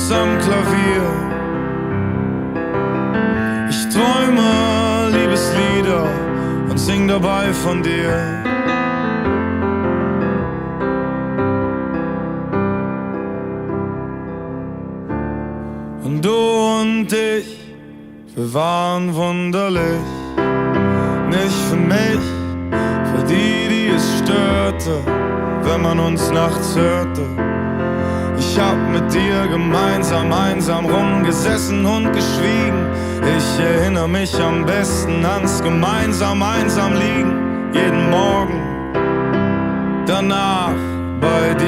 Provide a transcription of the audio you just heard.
uns am Klavier. Ich träume Liebeslieder und sing dabei von dir. Und du und ich, wir waren wunderlich. Nicht für mich, für die, die es störte, wenn man uns nachts hörte. Ich hab mit dir gemeinsam einsam rumgesessen und geschwiegen. Ich erinnere mich am besten ans gemeinsam einsam liegen. Jeden Morgen danach bei dir.